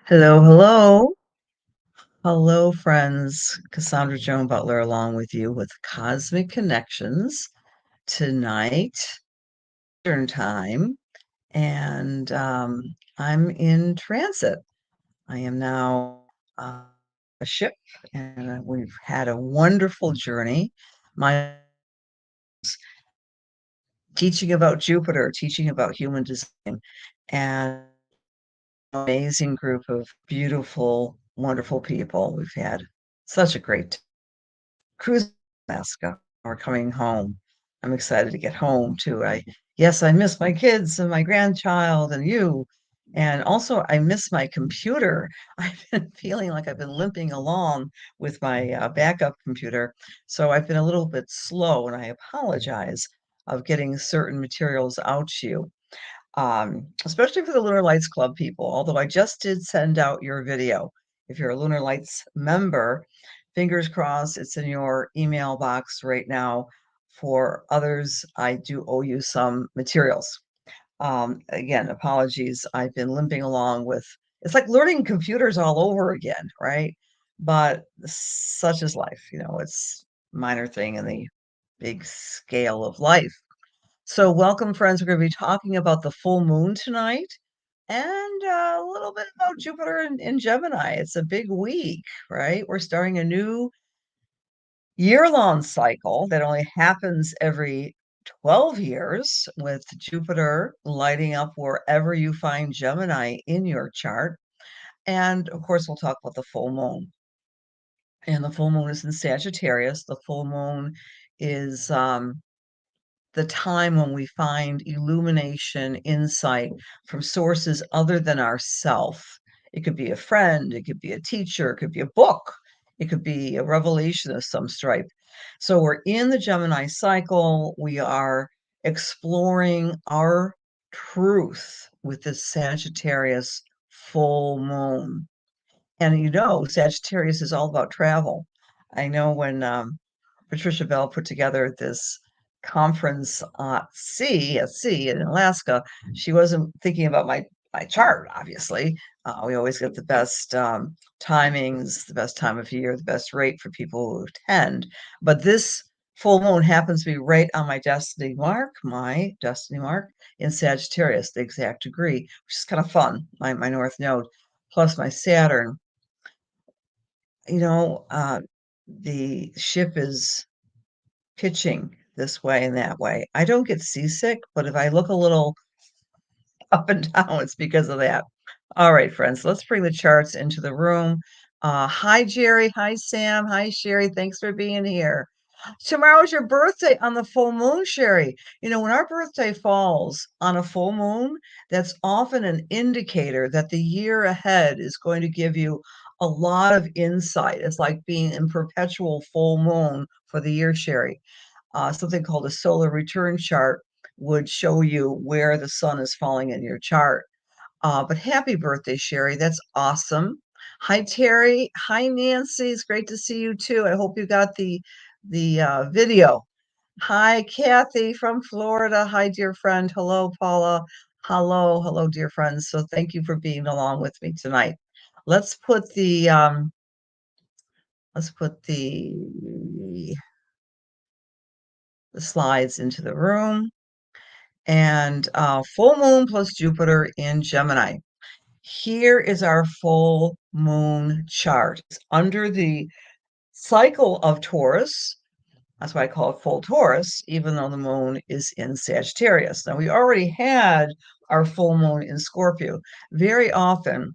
Hello, hello. Hello, friends. Cassandra Joan Butler along with you with Cosmic Connections tonight, Eastern time. And I'm in transit. I am now a ship, and we've had a wonderful journey. My teaching about Jupiter, teaching about human design, and amazing group of beautiful, wonderful people. We've had such a great cruise Alaska. We're coming home. I'm excited to get home too. Yes, I miss my kids and my grandchild and you. And also, I miss my computer. I've been feeling like I've been limping along with my backup computer. So I've been a little bit slow, and I apologize of getting certain materials out to you, especially for the Lunar Lights Club people. Although I just did send out your video. If you're a Lunar Lights member, fingers crossed it's in your email box right now. For others, I do owe you some materials. Again, apologies. I've been limping along with it's like learning computers all over again, right? But such is life, it's a minor thing in the big scale of life. So, welcome, friends. We're going to be talking about the full moon tonight and a little bit about Jupiter in Gemini. It's a big week, right? We're starting a new year-long cycle that only happens every 12 years, with Jupiter lighting up wherever you find Gemini in your chart. And of course, we'll talk about the full moon. And the full moon is in Sagittarius. The full moon is the time when we find illumination, insight from sources other than ourself. It could be a friend, it could be a teacher, it could be a book, it could be a revelation of some stripe. So we're in the Gemini cycle. We are exploring our truth with this Sagittarius full moon. And Sagittarius is all about travel. I know when Patricia Bell put together this conference at sea in Alaska, she wasn't thinking about my chart, obviously. We always get the best timings, the best time of year, the best rate for people who attend. But this full moon happens to be right on my destiny mark in Sagittarius, the exact degree, which is kind of fun. My North Node plus my Saturn. you know, uh, the ship is pitching this way and that way. I don't get seasick, but if I look a little up and down, it's because of that. All right, friends, let's bring the charts into the room. Hi, Jerry. Hi, Sam. Hi, Sherry. Thanks for being here. Tomorrow's your birthday on the full moon, Sherry. When our birthday falls on a full moon, that's often an indicator that the year ahead is going to give you a lot of insight. It's like being in perpetual full moon for the year, Sherry. Something called a solar return chart would show you where the sun is falling in your chart. But happy birthday, Sherry. That's awesome. Hi, Terry. Hi, Nancy. It's great to see you too. I hope you got the video. Hi, Kathy from Florida. Hi, dear friend. Hello, Paula. Hello, dear friends. So thank you for being along with me tonight. Let's put the slides into the room. And full moon plus Jupiter in Gemini. Here is our full moon chart. It's under the cycle of Taurus. That's why I call it full Taurus, even though the moon is in Sagittarius. Now, we already had our full moon in Scorpio. Very often,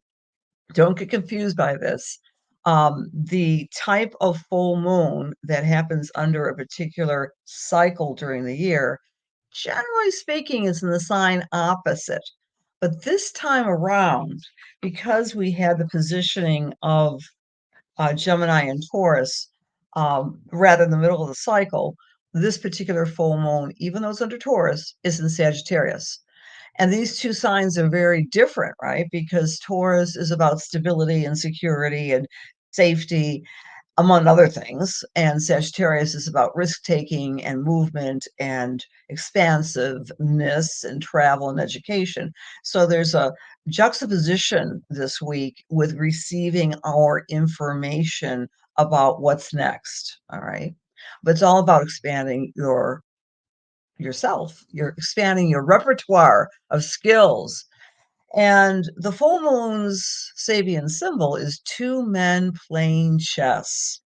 don't get confused by this. The type of full moon that happens under a particular cycle during the year, generally speaking, is in the sign opposite. But this time around, because we had the positioning of Gemini and Taurus, rather in the middle of the cycle, this particular full moon, even though it's under Taurus, is in Sagittarius. And these two signs are very different, right? Because Taurus is about stability and security and safety. among other things. And Sagittarius is about risk taking and movement and expansiveness and travel and education. So there's a juxtaposition this week with receiving our information about what's next. All right. But it's all about expanding yourself. You're expanding your repertoire of skills. And the full moon's Sabian symbol is two men playing chess.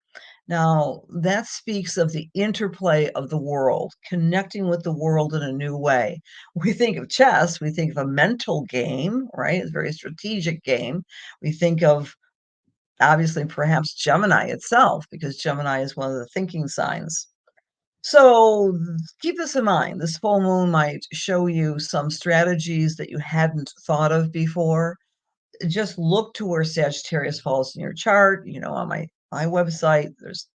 Now, that speaks of the interplay of the world, connecting with the world in a new way. We think of chess, we think of a mental game, right? It's a very strategic game. We think of, obviously, perhaps Gemini itself, because Gemini is one of the thinking signs. So keep this in mind. This full moon might show you some strategies that you hadn't thought of before. Just look to where Sagittarius falls in your chart. On my website, there's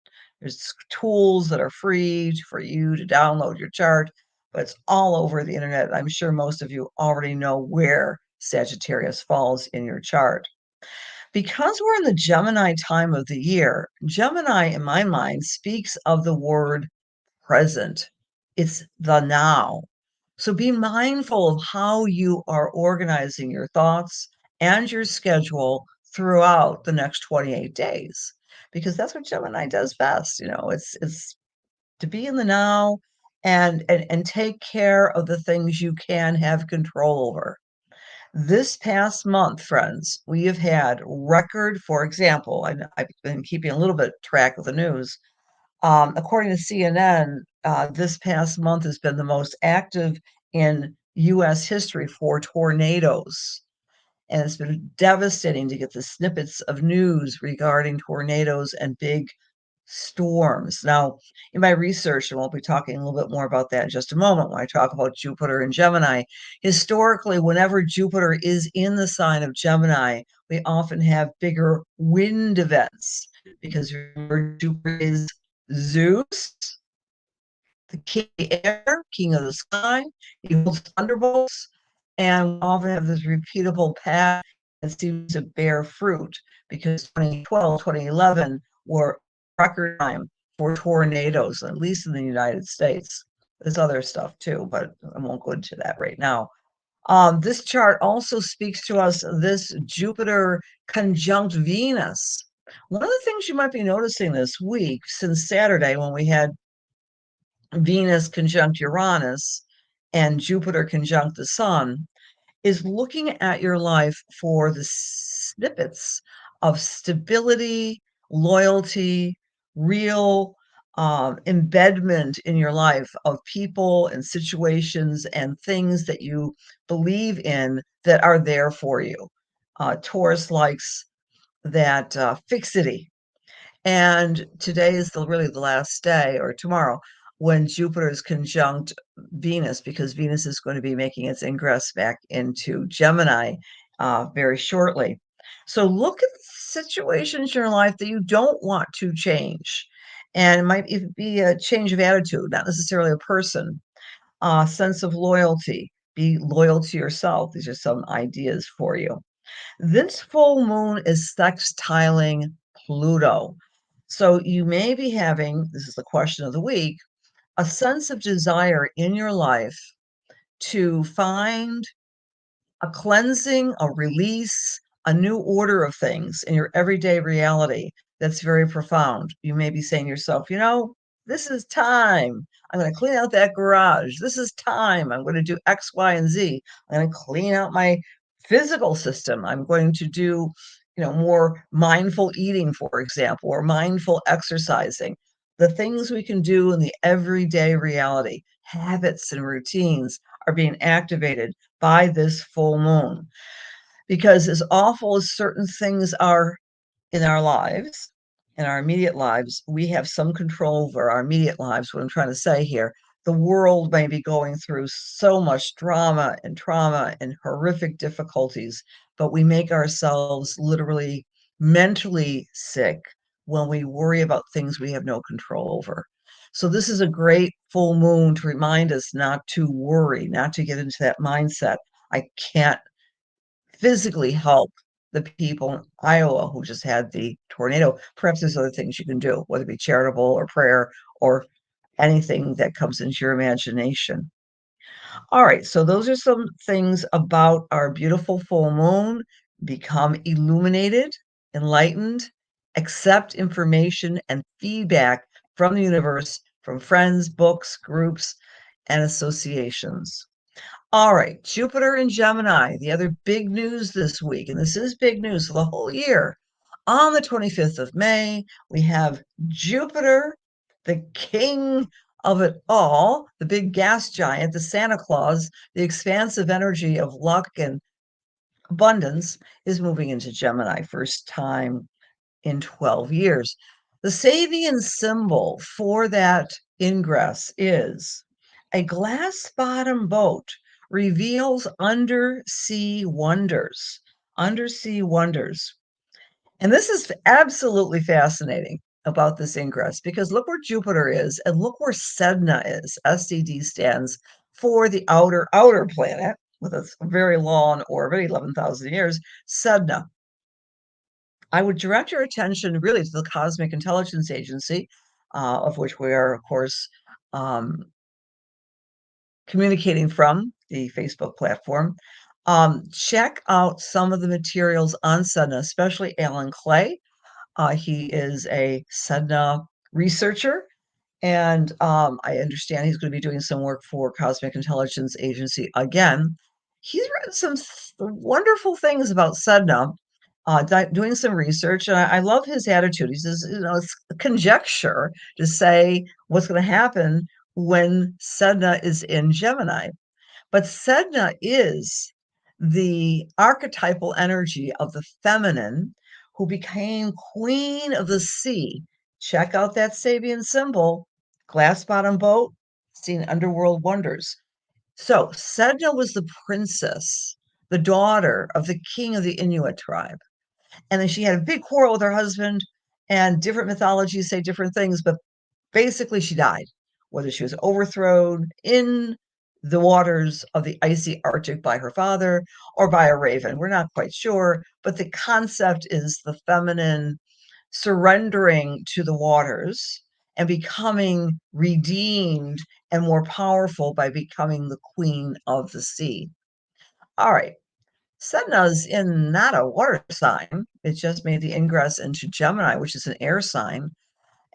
tools that are free for you to download your chart, but it's all over the internet. I'm sure most of you already know where Sagittarius falls in your chart. Because we're in the Gemini time of the year, Gemini, in my mind, speaks of the word present. It's the now. So be mindful of how you are organizing your thoughts and your schedule throughout the next 28 days, because that's what Gemini does best. It's to be in the now and take care of the things you can have control over. This past month, friends, we have had record, for example, and I've been keeping a little bit track of the news. According to CNN, this past month has been the most active in US history for tornadoes. And it's been devastating to get the snippets of news regarding tornadoes and big storms. Now, in my research, and we'll be talking a little bit more about that in just a moment when I talk about Jupiter and Gemini, historically, whenever Jupiter is in the sign of Gemini, we often have bigger wind events because remember, Jupiter is Zeus, the king of the air, king of the sky. He holds thunderbolts, and we often have this repeatable path that seems to bear fruit because 2012, 2011 were record time for tornadoes, at least in the United States. There's other stuff too, but I won't go into that right now. This chart also speaks to us this Jupiter conjunct Venus. One of the things you might be noticing this week, since Saturday when we had Venus conjunct Uranus and Jupiter conjunct the Sun, is looking at your life for the snippets of stability, loyalty, real embedment in your life of people and situations and things that you believe in that are there for you. Taurus likes that fixity. And today is really the last day, or tomorrow, when Jupiter is conjunct Venus, because Venus is going to be making its ingress back into Gemini very shortly. So look at situations in your life that you don't want to change. And it might even be a change of attitude, not necessarily a person, a sense of loyalty. Be loyal to yourself. These are some ideas for you. This full moon is sextiling Pluto. So you may be having, this is the question of the week, a sense of desire in your life to find a cleansing, a release, a new order of things in your everyday reality that's very profound. You may be saying to yourself, this is time. I'm going to clean out that garage. This is time. I'm going to do X, Y, and Z. I'm going to clean out my physical system. I'm going to do, more mindful eating, for example, or mindful exercising. The things we can do in the everyday reality, habits and routines are being activated by this full moon. Because as awful as certain things are in our lives, in our immediate lives, we have some control over our immediate lives. What I'm trying to say here, the world may be going through so much drama and trauma and horrific difficulties, but we make ourselves literally mentally sick when we worry about things we have no control over. So this is a great full moon to remind us not to worry, not to get into that mindset. I can't physically help the people in Iowa who just had the tornado. Perhaps there's other things you can do, whether it be charitable or prayer or anything that comes into your imagination. All right, so those are some things about our beautiful full moon. Become illuminated, enlightened, accept information and feedback from the universe, from friends, books, groups, and associations. All right, Jupiter and Gemini, the other big news this week, and this is big news for the whole year. On the 25th of May, we have Jupiter, the king of it all, the big gas giant, the Santa Claus, the expansive energy of luck and abundance, is moving into Gemini, first time in 12 years. The Sabian symbol for that ingress is a glass bottom boat reveals undersea wonders. Undersea wonders. And this is absolutely fascinating about this ingress because look where Jupiter is and look where Sedna is. SDD stands for the outer planet with a very long orbit, 11,000 years, Sedna. I would direct your attention really to the Cosmic Intelligence Agency, of which we are, of course, um, communicating from the Facebook platform. Check out some of the materials on Sedna, especially Alan Clay. He is a Sedna researcher, and I understand he's going to be doing some work for Cosmic Intelligence Agency again. He's written some wonderful things about Sedna, doing some research, and I love his attitude. He says, it's conjecture to say what's going to happen when Sedna is in Gemini. But Sedna is the archetypal energy of the feminine who became queen of the sea. Check out that Sabian symbol, glass bottom boat, seen underworld wonders. So Sedna was the princess, the daughter of the king of the Inuit tribe. And then she had a big quarrel with her husband, and different mythologies say different things, but basically she died, whether she was overthrown in the waters of the icy Arctic by her father or by a raven. We're not quite sure, but the concept is the feminine surrendering to the waters and becoming redeemed and more powerful by becoming the queen of the sea. All right. Sedna's in not a water sign. It just made the ingress into Gemini, which is an air sign.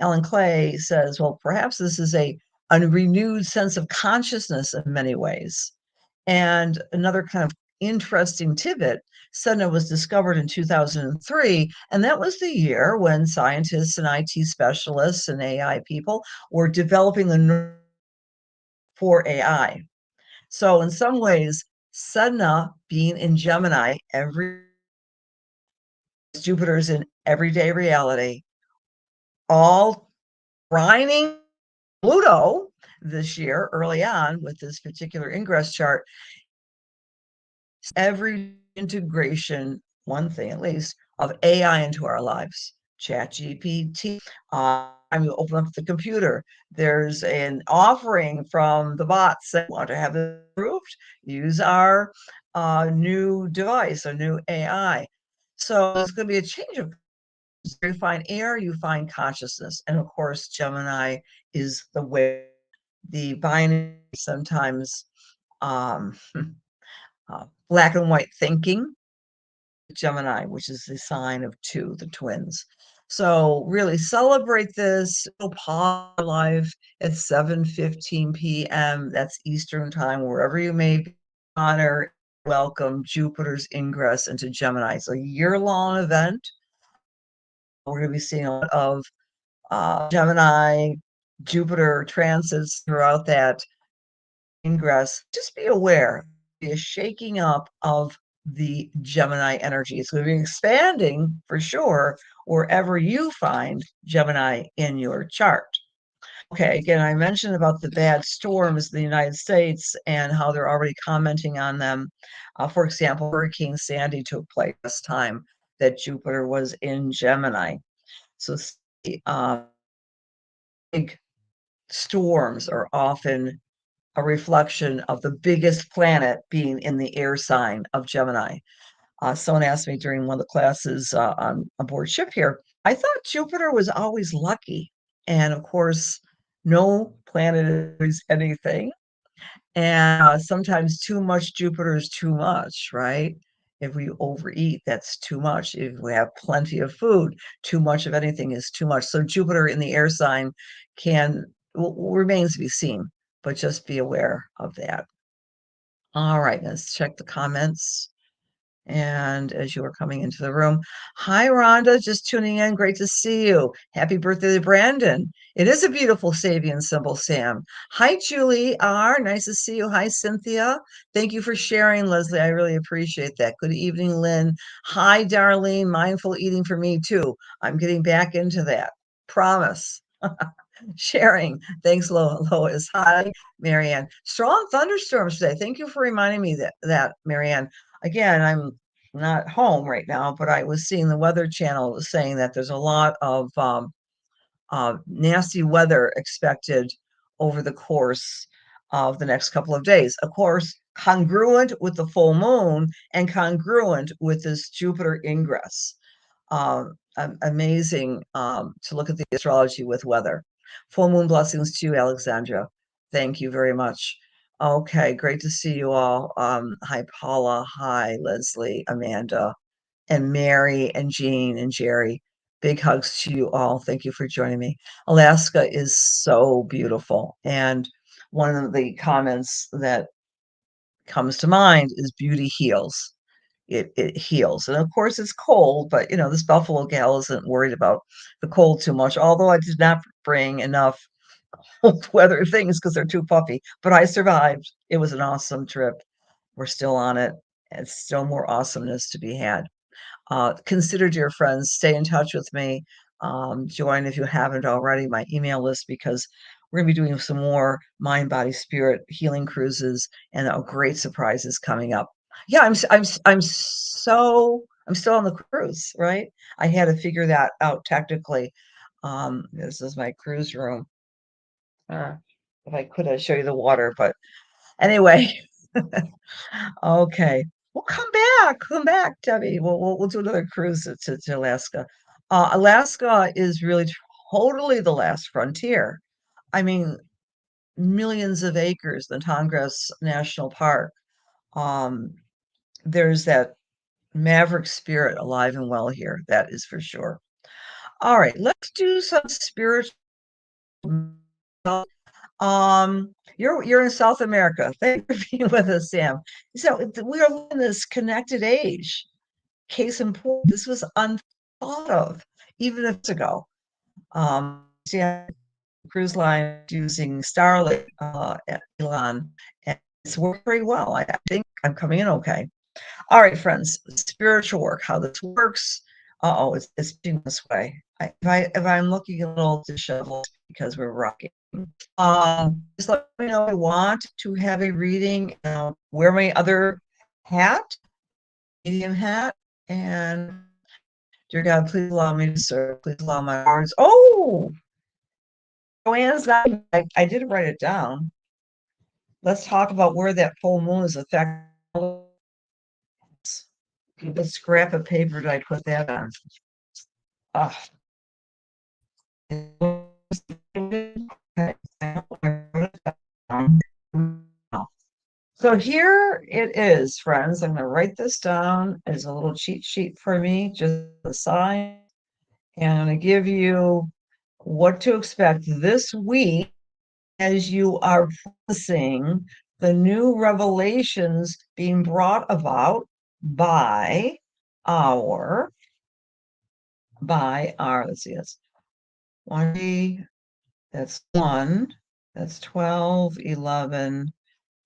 Alan Clay says, well, perhaps this is a renewed sense of consciousness in many ways. And another kind of interesting tidbit, Sedna was discovered in 2003, and that was the year when scientists and IT specialists and AI people were developing the for AI. So in some ways, Sedna being in Gemini, every Jupiter's in everyday reality, all brining Pluto this year early on with this particular ingress chart. Every integration, one thing at least, of AI into our lives. Chat GPT. Time you open up the computer, there's an offering from the bots that want to have it approved. Use our new device, a new AI. So it's going to be a change of you find air, you find consciousness. And of course, Gemini is the way the binary sometimes black and white thinking. Gemini, which is the sign of two, the twins. So really celebrate this. Pause live at 7:15 p.m. That's Eastern time, wherever you may be. Honor, welcome Jupiter's ingress into Gemini. It's a year-long event. We're going to be seeing a lot of Gemini, Jupiter transits throughout that ingress. Just be aware, be a shaking up of the Gemini energy. It's going to be expanding for sure wherever you find Gemini in your chart. Okay, again, I mentioned about the bad storms in the United States and how they're already commenting on them. For example, Hurricane Sandy took place this time that Jupiter was in Gemini. So big storms are often a reflection of the biggest planet being in the air sign of Gemini. Someone asked me during one of the classes on aboard ship here, I thought Jupiter was always lucky. And of course, no planet is anything. And sometimes too much Jupiter is too much, right? If we overeat, that's too much. If we have plenty of food, too much of anything is too much. So Jupiter in the air sign can remains to be seen, but just be aware of that. All right, let's check the comments. And as you are coming into the room, hi, Rhonda, just tuning in. Great to see you. Happy birthday to Brandon. It is a beautiful Sabian symbol, Sam. Hi, Julie R. Nice to see you. Hi, Cynthia. Thank you for sharing, Leslie. I really appreciate that. Good evening, Lynn. Hi, Darlene. Mindful eating for me, too. I'm getting back into that. Promise. Sharing. Thanks, Lois. Hi, Marianne. Strong thunderstorms today. Thank you for reminding me that Marianne. Again, I'm not home right now, but I was seeing the Weather Channel saying that there's a lot of nasty weather expected over the course of the next couple of days. Of course, congruent with the full moon and congruent with this Jupiter ingress. Amazing to look at the astrology with weather. Full moon blessings to you, Alexandra. Thank you very much. Okay, great to see you all. Hi, Paula. Hi, Leslie, Amanda, and Mary, and Jean, and Jerry. Big hugs to you all. Thank you for joining me. Alaska is so beautiful. And one of the comments that comes to mind is beauty heals. It heals. And of course, it's cold, but this Buffalo gal isn't worried about the cold too much. Although I did not bring enough cold weather things because they're too puffy, but I survived. It was an awesome trip. We're still on it. And still more awesomeness to be had. Consider, dear friends, stay in touch with me. Join, if you haven't already, my email list, because we're going to be doing some more mind, body, spirit healing cruises, and great surprises coming up. Yeah, I'm still on the cruise, right? I had to figure that out technically. This is my cruise room. If I could, I'd show you the water, but anyway. Okay. Well, come back, Debbie. We'll do another cruise to Alaska. Alaska is really totally the last frontier. I mean, millions of acres, the Tongass National Park. Um, there's that maverick spirit alive and well here. That is for sure. All right, let's do some spiritual. You're in South America. Thank you for being with us, Sam. So we are in this connected age. Case in point, this was unthought of even a months ago. Yeah, cruise line using Starlink at Elon, and it's worked very well. I think I'm coming in okay. All right, friends, spiritual work, how this works. Oh, it's being this way. If I'm looking a little disheveled because we're rocking. Just let me know if you want to have a reading. Wear my other hat, medium hat, and dear God, please allow me to serve. Please allow my words. Oh, Joanne's not. I did write it down. Let's talk about where that full moon is affecting. The scrap of paper did I put that on? So here it is, friends. I'm going to write this down as a little cheat sheet for me, just the sign, and I'm going to give you what to expect this week as you are processing the new revelations being brought about by our, let's see, that's 1, that's 1, that's 12, 11,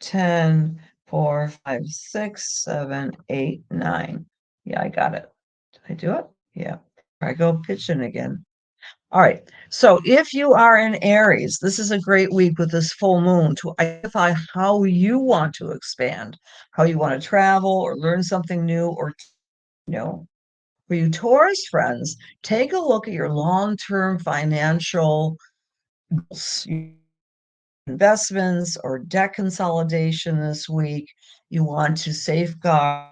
10, 4, 5, 6, 7, 8, 9. Yeah, I got it. Did I do it? Yeah. I go pitching again. All right. So if you are in Aries, this is a great week with this full moon to identify how you want to expand, how you want to travel or learn something new, or for you Taurus friends, take a look at your long-term financial investments or debt consolidation this week. You want to safeguard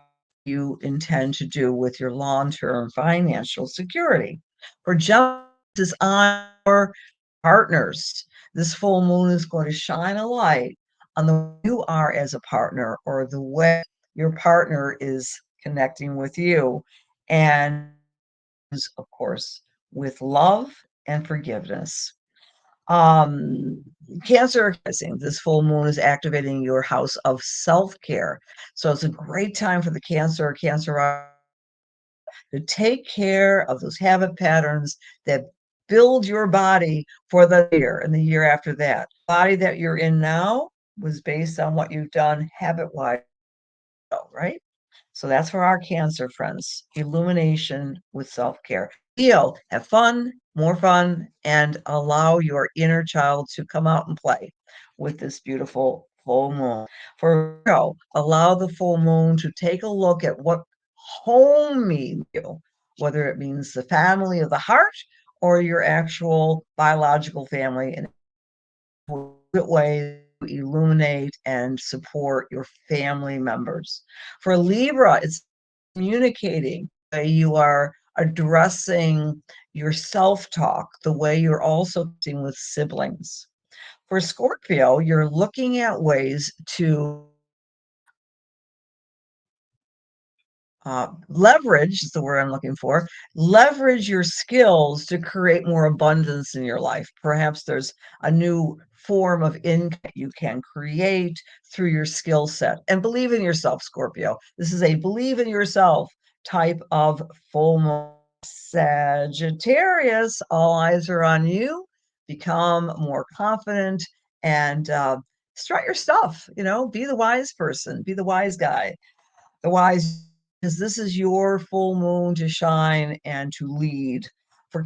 you intend to do with your long-term financial security. For Gemini, this is on your partners. This full moon is going to shine a light on the way you are as a partner or the way your partner is connecting with you. And of course, with love and forgiveness. Um, Cancer, this full moon is activating your house of self-care. So it's a great time for the Cancer to take care of those habit patterns that build your body for the year and the year after that. The body that you're in now was based on what you've done habit-wise, right? So that's for our Cancer friends. Illumination with self-care. Heal, have fun, more fun, and allow your inner child to come out and play with this beautiful full moon. For Virgo, allow the full moon to take a look at what home means to you, whether it means the family of the heart or your actual biological family, in a way to illuminate and support your family members. For Libra, it's communicating the way you are addressing your self-talk, the way you're also dealing with siblings. For Scorpio, you're looking at ways to leverage is the word I'm looking for. Leverage your skills to create more abundance in your life. Perhaps there's a new form of income you can create through your skill set. And believe in yourself, Scorpio. This is a believe in yourself type of full moon. Sagittarius, all eyes are on you. Become more confident and strut your stuff. Be the wise person, be the wise guy, the wise, because this is your full moon to shine and to lead. For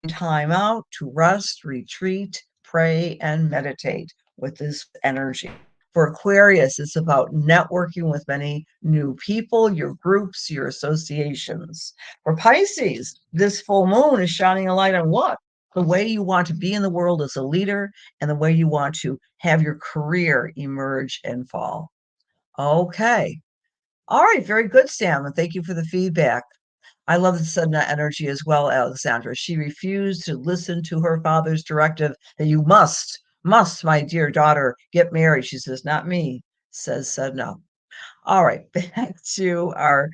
time out, to rest, retreat, pray, and meditate with this energy. For Aquarius, it's about networking with many new people, your groups, your associations. For Pisces, this full moon is shining a light on what? The way you want to be in the world as a leader and the way you want to have your career emerge and fall. Okay. All right, very good, Sam, and thank you for the feedback. I love the Sedna energy as well, Alexandra. She refused to listen to her father's directive that you must, my dear daughter, get married. She says, not me, says Sedna. All right, back to our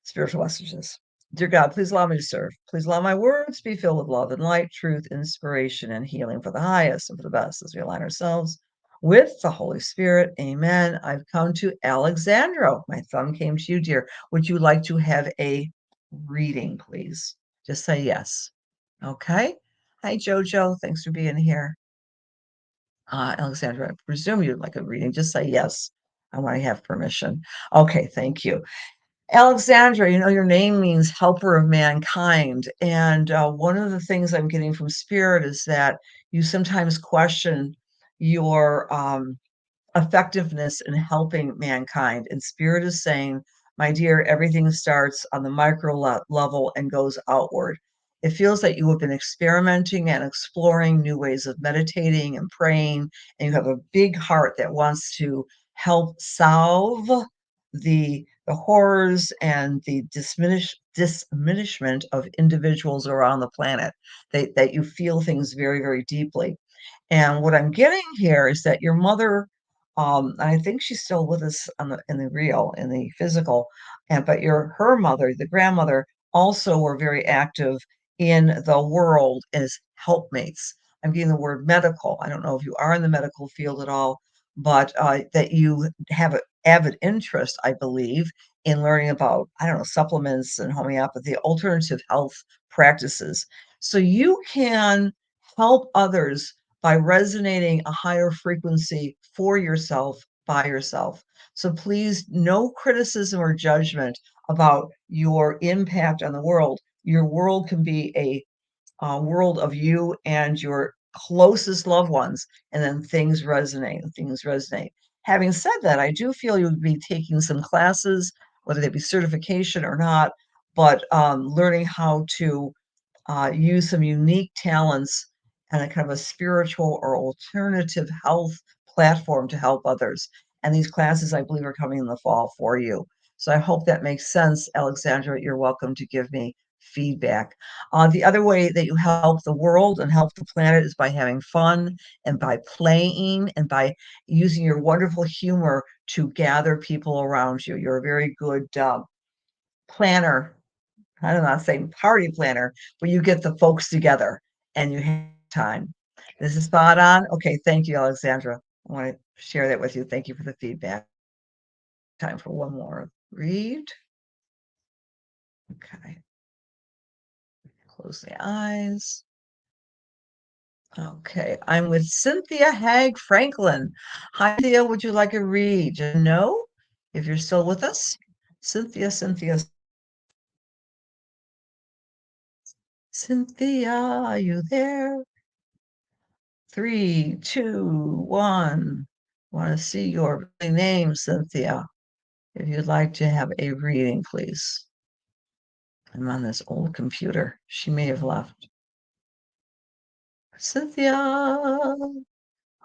spiritual messages. Dear God, please allow me to serve. Please allow my words to be filled with love and light, truth, inspiration, and healing for the highest and for the best as we align ourselves with the Holy Spirit. Amen. I've come to Alexandra. My thumb came to you, dear. Would you like to have a reading, please? Just say yes. Okay. Hi, Jojo. Thanks for being here. Alexandra, I presume you'd like a reading. Just say yes. I want to have permission. Okay, thank you. Alexandra, your name means helper of mankind. And one of the things I'm getting from Spirit is that you sometimes question your effectiveness in helping mankind. And Spirit is saying, my dear, everything starts on the micro level and goes outward. It feels like you have been experimenting and exploring new ways of meditating and praying, and you have a big heart that wants to help solve the horrors and the diminishment of individuals around the planet. That you feel things very, very deeply. And what I'm getting here is that your mother, I think she's still with us in the real, in the physical, but her mother, the grandmother, also were very active in the world as helpmates. I'm getting the word medical. I don't know if you are in the medical field at all, but that you have an avid interest, I believe, in learning about, I don't know, supplements and homeopathy, alternative health practices. So you can help others by resonating a higher frequency for yourself, by yourself. So please, no criticism or judgment about your impact on the world. Your world can be a world of you and your closest loved ones, and then things resonate, Having said that, I do feel you would be taking some classes, whether they be certification or not, but learning how to use some unique talents and a kind of a spiritual or alternative health platform to help others. And these classes, I believe, are coming in the fall for you. So I hope that makes sense, Alexandra. You're welcome to give me feedback. The other way that you help the world and help the planet is by having fun and by playing and by using your wonderful humor to gather people around you. You're a very good planner. I don't know, say party planner, but you get the folks together and you have time. This is spot on. Okay, thank you, Alexandra. I want to share that with you. Thank you for the feedback. Time for one more read. Okay. Close the eyes. Okay, I'm with Cynthia Hag Franklin. Hi, Cynthia, would you like a read? No, if you're still with us. Cynthia. Cynthia, are you there? 3, 2, 1. Want to see your name, Cynthia. If you'd like to have a reading, please. I'm on this old computer. She may have left. Cynthia,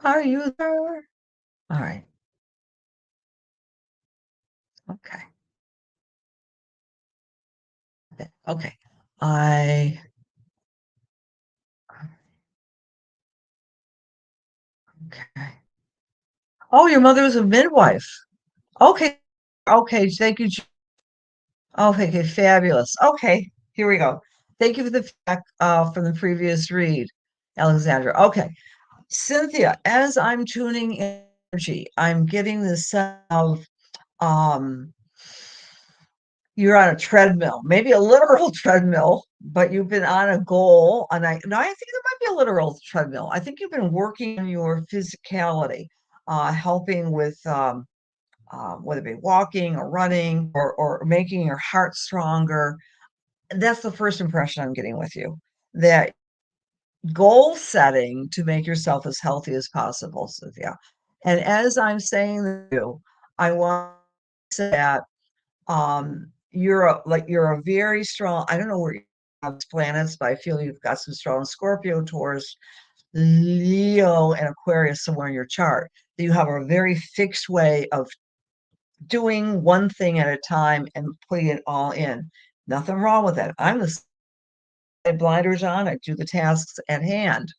are you there? All right. Okay. Okay. I okay. Oh, your mother was a midwife. Okay. Okay. Thank you. Okay. Fabulous. Okay. Here we go. Thank you for the feedback from the previous read, Alexandra. Okay. Cynthia, as I'm tuning in energy, I'm getting this sense of um, you're on a treadmill, maybe a literal treadmill, but you've been on a goal. And I think it might be a literal treadmill. I think you've been working on your physicality, helping with whether it be walking or running or making your heart stronger. That's the first impression I'm getting with you. That goal setting to make yourself as healthy as possible, Cynthia. And as I'm saying to you, I want to say that you're a very strong, I don't know where you have planets, but I feel you've got some strong Scorpio, Taurus, Leo, and Aquarius somewhere in your chart. That you have a very fixed way of doing one thing at a time and putting it all in. Nothing wrong with that. I'm the blinders on, I do the tasks at hand.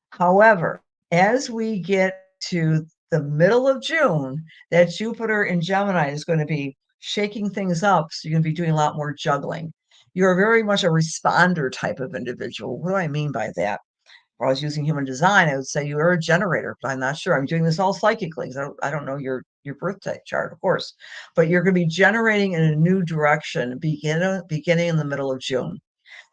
However, as we get to the middle of June, that Jupiter in Gemini is going to be shaking things up. So you're going to be doing a lot more juggling. You're very much a responder type of individual. What do I mean by that? If I was using human design, I would say you are a generator, but I'm not sure. I'm doing this all psychically because I don't know your birth type chart, of course. But you're going to be generating in a new direction beginning in the middle of June.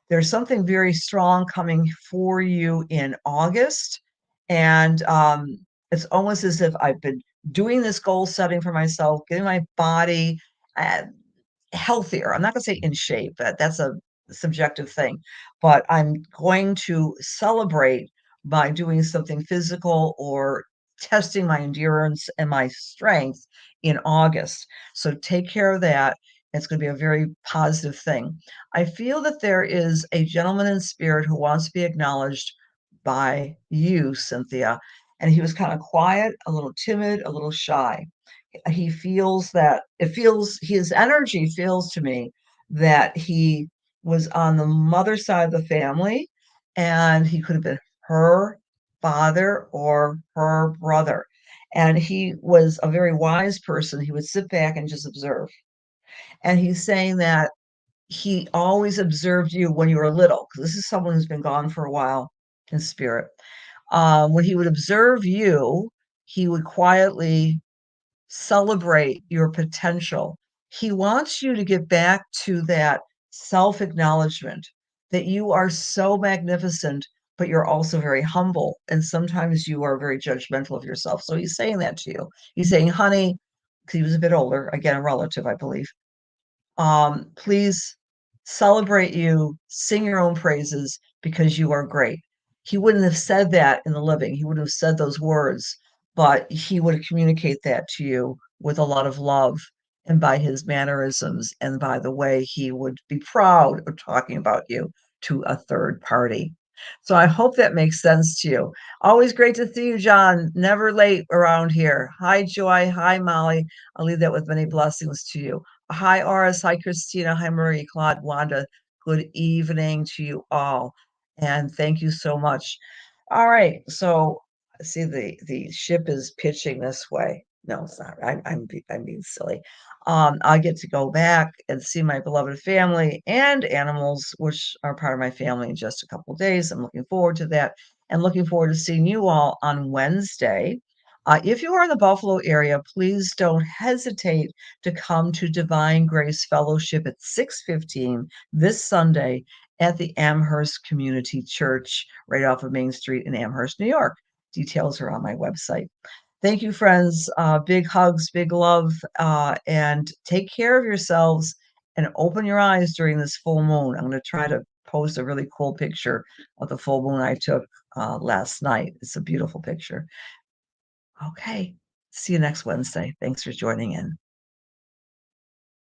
There's something very strong coming for you in August. And it's almost as if I've been doing this goal setting for myself, getting my body uh, healthier. I'm not going to say in shape, that's a subjective thing, but I'm going to celebrate by doing something physical or testing my endurance and my strength in August. So take care of that. It's going to be a very positive thing. I feel that there is a gentleman in spirit who wants to be acknowledged by you, Cynthia. And he was kind of quiet, a little timid, a little shy. He feels that his energy feels to me that he was on the mother side of the family and he could have been her father or her brother. And he was a very wise person. He would sit back and just observe. And he's saying that he always observed you when you were little, because this is someone who's been gone for a while in spirit. When he would observe you, he would quietly celebrate your potential. He wants you to get back to that self acknowledgement that you are so magnificent, but you're also very humble. And sometimes you are very judgmental of yourself. So he's saying that to you. He's saying, honey, because he was a bit older, again, a relative, I believe. Please celebrate you, sing your own praises because you are great. He wouldn't have said that in the living. He wouldn't have said those words, but he would communicate that to you with a lot of love and by his mannerisms and by the way he would be proud of talking about you to a third party. So I hope that makes sense to you. Always great to see you, John. Never late around here. Hi, Joy. Hi, Molly. I'll leave that with many blessings to you. Hi, Oris. Hi, Christina. Hi, Marie, Claude, Wanda. Good evening to you all. And thank you so much. All right. So see the ship is pitching this way. No, it's not. I'm being silly. I get to go back and see my beloved family and animals, which are part of my family, in just a couple of days. I'm looking forward to that and looking forward to seeing you all on Wednesday. If you are in the Buffalo area, please don't hesitate to come to Divine Grace Fellowship at 6:15 this Sunday at the Amherst Community Church, right off of Main Street in Amherst, New York. Details are on my website. Thank you, friends. Big hugs, big love, and take care of yourselves and open your eyes during this full moon. I'm going to try to post a really cool picture of the full moon I took last night. It's a beautiful picture. Okay. See you next Wednesday. Thanks for joining in.